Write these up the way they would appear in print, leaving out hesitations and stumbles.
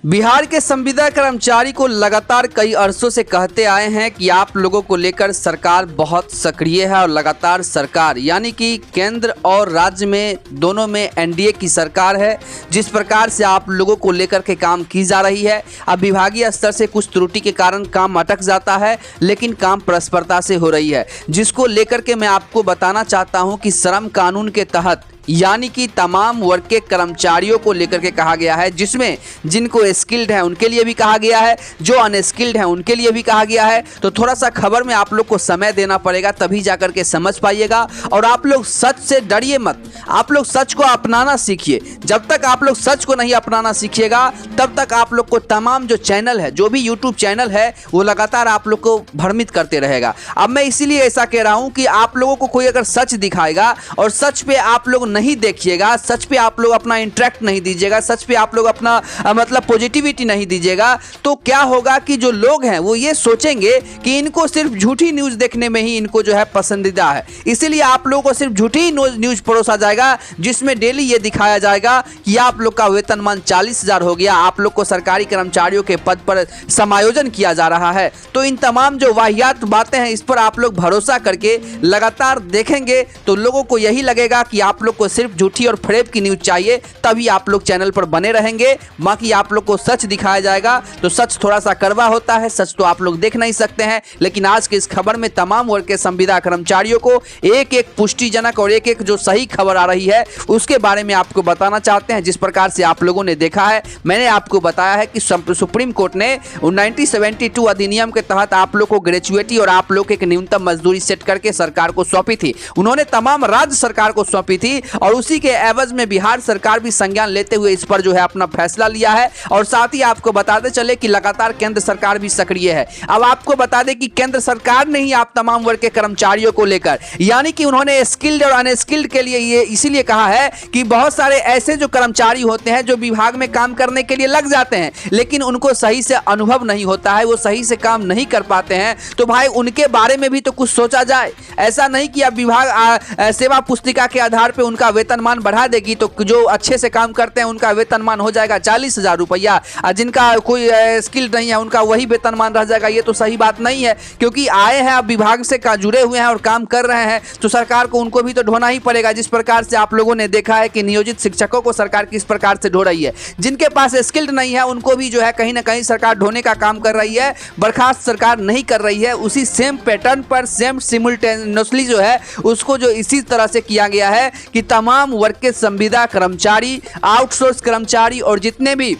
बिहार के संविदा कर्मचारी को लगातार कई अरसों से कहते आए हैं कि आप लोगों को लेकर सरकार बहुत सक्रिय है और लगातार सरकार यानी कि केंद्र और राज्य में दोनों में एनडीए की सरकार है। जिस प्रकार से आप लोगों को लेकर के काम की जा रही है, अब विभागीय स्तर से कुछ त्रुटि के कारण काम अटक जाता है, लेकिन काम परस्परता से हो रही है, जिसको लेकर के मैं आपको बताना चाहता हूं कि श्रम कानून के तहत यानी कि तमाम वर्ग के कर्मचारियों को लेकर के कहा गया है, जिसमें जिनको स्किल्ड है उनके लिए भी कहा गया है, जो अनस्किल्ड है उनके लिए भी कहा गया है। तो थोड़ा सा खबर में आप लोग को समय देना पड़ेगा, तभी जाकर के समझ पाइएगा। और आप लोग सच से डरिए मत, आप लोग सच को अपनाना सीखिए। जब तक आप लोग सच को नहीं अपनाना सीखिएगा तब तक आप लोग को तमाम जो चैनल है, जो भी यूट्यूब चैनल है, वो लगातार आप लोग को भ्रमित करते रहेगा। अब मैं इसीलिए ऐसा कह रहा हूँ कि आप लोगों को कोई अगर सच दिखाएगा और सच पे आप लोग नहीं देखिएगा, सच पे आप लोग अपना इंटरेक्ट नहीं दीजिएगा, सच पे आप लोग अपना मतलब पॉजिटिविटी नहीं दीजिएगा, तो क्या होगा कि जो लोग हैं वो ये सोचेंगे कि इनको सिर्फ झूठी न्यूज देखने में ही इनको जो है पसंदीदा है। इसीलिए आप लोगों को सिर्फ झूठी न्यूज परोसा जाएगा, जिसमें डेली ये दिखाया जाएगा कि आप लोग का वेतनमान 40,000 हो गया, आप लोग को सरकारी कर्मचारियों के पद पर समायोजन किया जा रहा है। तो इन तमाम जो वाहियात बातें हैं, इस पर आप लोग भरोसा करके लगातार देखेंगे तो लोगों को यही लगेगा कि आप लोग को सिर्फ झूठी और फ्रेब की न्यूज चाहिए, तभी आप लोग चैनल पर बने रहेंगे। बाकी आप लोग को सच दिखाया जाएगा तो सच थोड़ा सा कड़वा होता है, सच तो आप लोग देख नहीं सकते हैं। लेकिन आज के इस खबर में तमाम वर्ग के संविदा कर्मचारियों को एक एक पुष्टिजनक और एक एक जो सही खबर आ रही है उसके बारे में आपको बताना चाहते हैं। जिस प्रकार से आप लोगों ने देखा है, मैंने आपको बताया है कि सुप्रीम कोर्ट ने 1972 अधिनियम के तहत आप लोग को ग्रेजुएटी और आप लोग एक न्यूनतम मजदूरी सेट करके सरकार को सौंपी थी। उन्होंने तमाम राज्य सरकार को सौंपी थी और उसी के एवज में बिहार सरकार भी संज्ञान लेते हुए इस पर जो है अपना फैसला लिया है। और साथ ही आपको बताते चले कि लगातार केंद्र सरकार भी सक्रिय है। अब आपको बता दें कि केंद्र सरकार ने ही आप तमाम वर्ग के कर्मचारियों को लेकर यानी कि उन्होंने स्किल्ड और अनस्किल्ड के लिए ये इसीलिए कहा है कि बहुत सारे ऐसे जो कर्मचारी होते हैं जो विभाग में काम करने के लिए लग जाते हैं, लेकिन उनको सही से अनुभव नहीं होता है, वो सही से काम नहीं कर पाते हैं। तो भाई उनके बारे में भी तो कुछ सोचा जाए। ऐसा नहीं कि अब विभाग सेवा पुस्तिका के आधार पर उनका वेतनमान बढ़ा देगी तो जो अच्छे से काम करते हैं उनका वेतनमान हो जाएगा 40,000 रुपया, जिनका कोई स्किल नहीं है उनका वही वेतनमान रह जाएगा। ये तो सही बात नहीं है, क्योंकि आए हैं अब विभाग से जुड़े हुए हैं और काम कर रहे हैं तो सरकार को उनको भी तो ढोना ही पड़ेगा। जिस प्रकार से आप लोगों ने देखा है कि नियोजित शिक्षकों को सरकार किस प्रकार से ढो रही है, जिनके पास स्किल्ड नहीं है उनको भी जो है कहीं ना कहीं सरकार ढोने का काम कर रही है। बर्खास्त सरकार नहीं कर रही है, उसी सेम पैटर्न पर सेम सिमुलटेनियसली जो है उसको जो इसी तरह से किया गया है कि तमाम वर्ग के संविदा कर्मचारी, आउटसोर्स कर्मचारी और जितने भी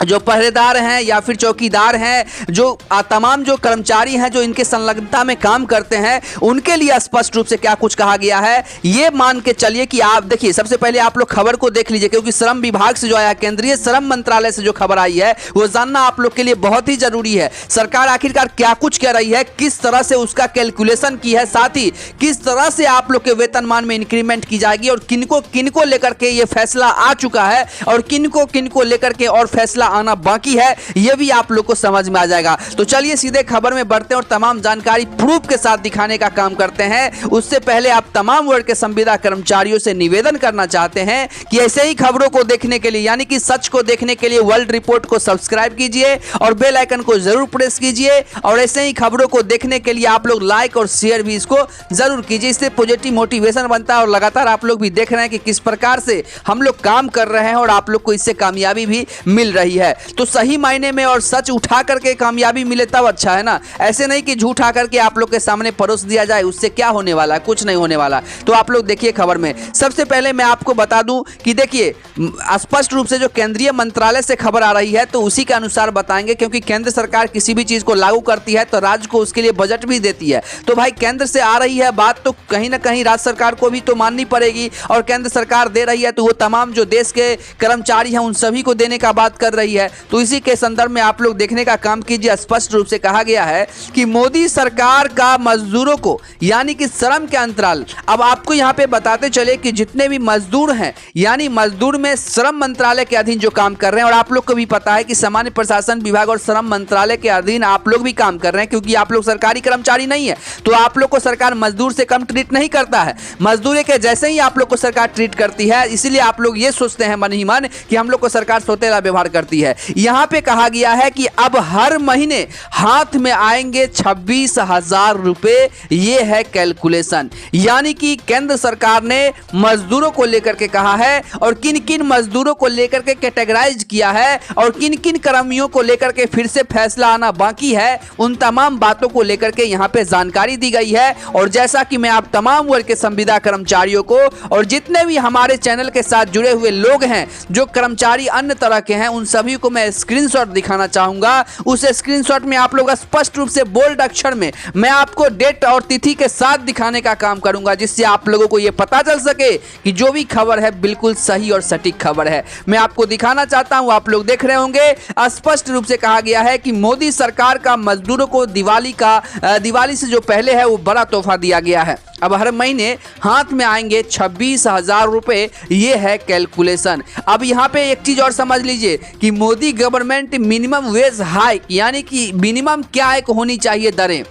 जो पहरेदार हैं या फिर चौकीदार हैं, जो तमाम जो कर्मचारी हैं जो इनके संलग्नता में काम करते हैं, उनके लिए स्पष्ट रूप से क्या कुछ कहा गया है ये मान के चलिए कि आप देखिए। सबसे पहले आप लोग खबर को देख लीजिए, क्योंकि श्रम विभाग से जो आया, केंद्रीय श्रम मंत्रालय से जो खबर आई है वो जानना आप लोग के लिए बहुत ही जरूरी है। सरकार आखिरकार क्या कुछ कह रही है, किस तरह से उसका कैलकुलेशन की है, साथ ही किस तरह से आप लोग के वेतनमान में इंक्रीमेंट की जाएगी और किनको किनको लेकर के ये फैसला आ चुका है और किनको किनको लेकर के और फैसला आना बाकी है, यह भी आप लोग को समझ में आ जाएगा। तो चलिए सीधे खबर में बढ़ते हैं और तमाम जानकारी प्रूफ के साथ दिखाने का काम करते हैं। उससे पहले आप तमाम वर्ग के संविदा कर्मचारियों से निवेदन करना चाहते हैं कि ऐसे ही खबरों को देखने के लिए यानी कि सच को देखने के लिए वर्ल्ड रिपोर्ट को सब्सक्राइब कीजिए और बेल आइकन को जरूर प्रेस कीजिए। और ऐसे ही खबरों को देखने के लिए आप लोग लाइक और शेयर भी इसको जरूर कीजिए, इससे पॉजिटिव मोटिवेशन बनता है और लगातार आप लोग भी देख रहे हैं कि किस प्रकार से हम लोग काम कर रहे हैं और आप लोग को इससे कामयाबी भी मिल रही है। तो सही मायने में और सच उठा करके कामयाबी मिले तब अच्छा है ना, ऐसे नहीं कि झूठ आकर के आप लोग के सामने परोस दिया जाए, उससे क्या होने वाला है, कुछ नहीं होने वाला। तो आप लोग देखिए खबर में। सबसे पहले मैं आपको बता दूं कि देखिए स्पष्ट रूप से जो केंद्रीय मंत्रालय से खबर आ रही है तो उसी के अनुसार बताएंगे, क्योंकि केंद्र सरकार किसी भी चीज को लागू करती है तो राज्य को उसके लिए बजट भी देती है। तो भाई केंद्र से आ रही है बात तो कहीं ना कहीं राज्य सरकार को भी तो माननी पड़ेगी, और केंद्र सरकार दे रही है तो वो तमाम जो देश के कर्मचारी हैं उन सभी को देने का बात कर रही है। तो इसी के संदर्भ में आप लोग देखने का काम कीजिए। स्पष्ट रूप से कहा गया है कि मोदी सरकार का मजदूरों को यानी कि श्रम के अंतराल, अब आपको यहां पे बताते चले कि जितने भी मजदूर हैं यानी मजदूर में श्रम मंत्रालय के अधीन जो काम कर रहे हैं, और आप लोग को भी पता है कि सामान्य प्रशासन विभाग और श्रम मंत्रालय के अधीन आप लोग भी काम कर रहे हैं, क्योंकि आप लोग सरकारी कर्मचारी नहीं है तो आप लोग को सरकार मजदूर से कम ट्रीट नहीं करता है, मजदूर के जैसे ही आप लोग को सरकार ट्रीट करती है। इसीलिए आप लोग ये सोचते हैं मन ही मन कि हम लोग को सरकार सौतेला व्यवहार करती करती है। यहाँ पे कहा गया है कि अब हर महीने हाथ में आएंगे 26,000 रुपए। ये है कैलकुलेशन, यानी कि केंद्र सरकार ने मजदूरों को लेकर के कहा है और किन किन मजदूरों को लेकर के कैटेगराइज किया है और किन किन कर्मियों को लेकर के फिर से फैसला आना बाकी है, उन तमाम बातों को लेकर के यहाँ पे जानकारी दी गई है। और जैसा कि मैं आप तमाम वर्ग के संविदा कर्मचारियों को और जितने भी हमारे चैनल के साथ जुड़े हुए लोग हैं जो कर्मचारी अन्य तरह के हैं, उन सभी को मैं स्क्रीनशॉट दिखाना चाहूंगा। उस स्क्रीनशॉट में आप लोग स्पष्ट रूप से बोल्ड अक्षर में मैं आपको डेट और तिथि के साथ दिखाने का काम करूंगा, जिससे आप लोगों को यह पता चल सके कि जो भी खबर है बिल्कुल सही और सटीक खबर है। मैं आपको दिखाना चाहता हूं, आप लोग देख रहे होंगे, स्पष्ट रूप से कहा गया है कि मोदी सरकार का मजदूरों को दिवाली से जो पहले है वो बड़ा तोहफा दिया गया है। अब हर महीने हाथ में आएंगे 26,000 रुपए। ये है कैलकुलेशन। अब यहाँ पे एक चीज और समझ लीजिए कि Modi government minimum wage hike, यानी कि मिनिमम क्या एक होनी चाहिए दरें,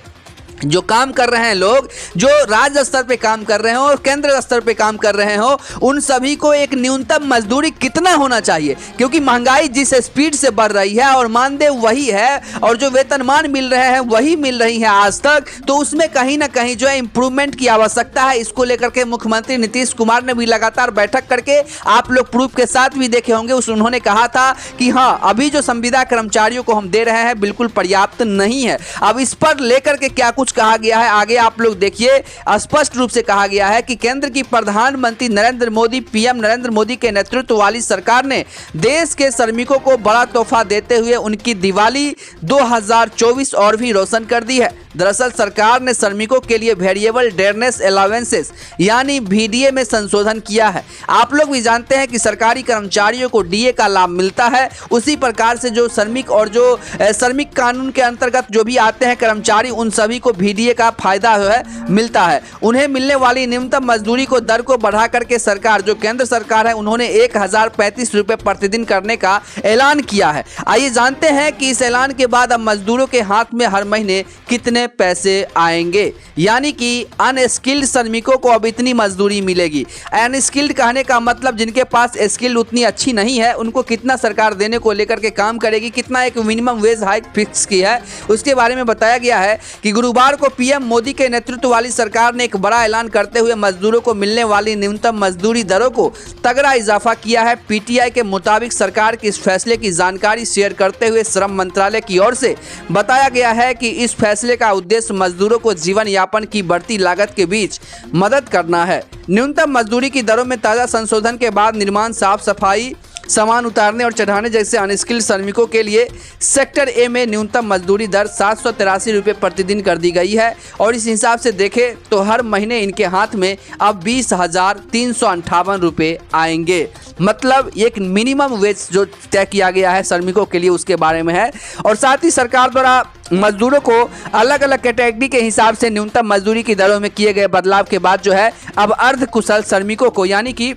जो काम कर रहे हैं लोग, जो राज्य स्तर पे काम कर रहे हो और केंद्र स्तर पे काम कर रहे हो, उन सभी को एक न्यूनतम मजदूरी कितना होना चाहिए, क्योंकि महंगाई जिस स्पीड से बढ़ रही है और मानदेय वही है और जो वेतनमान मिल रहे हैं वही मिल रही है आज तक, तो उसमें कहीं ना कहीं जो है इंप्रूवमेंट की आवश्यकता है। इसको लेकर के मुख्यमंत्री नीतीश कुमार ने भी लगातार बैठक करके, आप लोग प्रूफ के साथ भी देखे होंगे, उन्होंने कहा था कि हाँ, अभी जो संविदा कर्मचारियों को हम दे रहे हैं बिल्कुल पर्याप्त नहीं है। अब इस पर लेकर के क्या कुछ कहा गया है आगे आप लोग देखिए। स्पष्ट रूप से कहा गया है कि केंद्र की प्रधानमंत्री नरेंद्र मोदी, पीएम नरेंद्र मोदी के नेतृत्व वाली सरकार ने देश के श्रमिकों को बड़ा तोहफा देते हुए उनकी दिवाली 2024 और भी रोशन कर दी है। दरअसल सरकार ने श्रमिकों के लिए वेरिएबल डेयरनेस अलाउंसेस यानी VDA में संशोधन किया है। आप लोग भी जानते हैं कि सरकारी कर्मचारियों को DA का लाभ मिलता है, उसी प्रकार से जो श्रमिक और जो श्रमिक कानून के अंतर्गत जो भी आते हैं कर्मचारी, उन सभी को VDA का फायदा जो है मिलता है। उन्हें मिलने वाली न्यूनतम मजदूरी को दर को बढ़ा करके सरकार, जो केंद्र सरकार है, उन्होंने 1035 रुपये प्रतिदिन करने का ऐलान किया है। आइए जानते हैं कि इस ऐलान के बाद अब मजदूरों के हाथ में हर महीने कितने पैसे आएंगे, यानी कि अनस्किल्ड श्रमिकों को अब इतनी मजदूरी मिलेगी। अनस्किल्ड कहने का मतलब जिनके पास स्किल उतनी अच्छी नहीं है, उनको कितना सरकार देने को लेकर के काम करेगी, कितना एक मिनिमम वेज हाइक फिक्स की है, उसके बारे में बताया गया है कि गुरुवार को पीएम मोदी के नेतृत्व वाली सरकार ने एक बड़ा ऐलान करते हुए मजदूरों को मिलने वाली न्यूनतम मजदूरी दरों को तगड़ा इजाफा किया है। पीटीआई के मुताबिक सरकार के इस फैसले की जानकारी शेयर करते हुए श्रम मंत्रालय की ओर से बताया गया है कि इस फैसले का उद्देश्य मजदूरों को जीवन यापन की बढ़ती लागत के बीच मदद करना है। न्यूनतम मजदूरी की दरों में ताजा संशोधन के बाद निर्माण, साफ सफाई, सामान उतारने और चढ़ाने जैसे अनस्किल्ड श्रमिकों के लिए सेक्टर ए में न्यूनतम मजदूरी दर 783 रुपये प्रतिदिन कर दी गई है। और इस हिसाब से देखें तो हर महीने इनके हाथ में अब 20,358 रुपये आएंगे। मतलब एक मिनिमम वेज जो तय किया गया है श्रमिकों के लिए, उसके बारे में है। और साथ ही सरकार द्वारा मजदूरों को अलग अलग कैटेगरी के हिसाब से न्यूनतम मजदूरी की दरों में किए गए बदलाव के बाद जो है अब अर्ध कुशल श्रमिकों को, यानी कि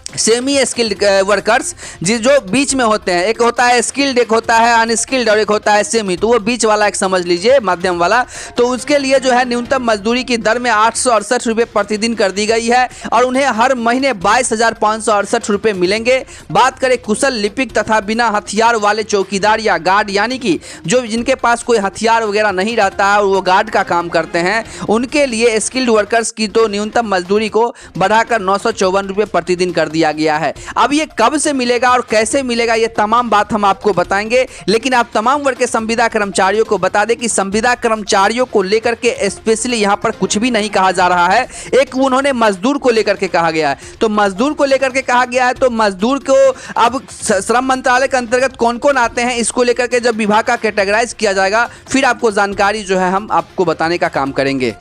सेमी स्किल्ड वर्कर्स जो बीच में होते हैं, एक होता है स्किल्ड, एक होता है अनस्किल्ड और एक होता है सेमी, तो वो बीच वाला एक समझ लीजिए, मध्यम वाला, तो उसके लिए जो है न्यूनतम मजदूरी की दर में 868 रुपये प्रतिदिन कर दी गई है और उन्हें हर महीने 22,568 रुपये मिलेंगे। बात करें कुशल लिपिक तथा बिना हथियार वाले चौकीदार या गार्ड, यानी कि जो जिनके पास कोई हथियार वगैरह नहीं रहता है और वो गार्ड का काम करते हैं, उनके लिए स्किल्ड वर्कर्स की तो न्यूनतम मजदूरी को बढ़ाकर 954 रुपये प्रतिदिन कर दिया गया है। अब ये कब से मिलेगा और कैसे मिलेगा, ये तमाम बात हम आपको बताएंगे। लेकिन आप तमाम वर्ग के संविदा कर्मचारियों को बता दें कि संविदा कर्मचारियों को लेकर के स्पेशली यहाँ पर कुछ भी नहीं कहा जा रहा है। एक उन्होंने मजदूर को लेकर के कहा गया है, तो मजदूर को लेकर के कहा गया है, तो मजदूर को अब श्रम मंत्रालय के अंतर्गत कौन कौन आते हैं, इसको लेकर के जब विभाग का कैटेगराइज किया जाएगा, फिर आपको जानकारी जो है हम आपको बताने का काम करेंगे।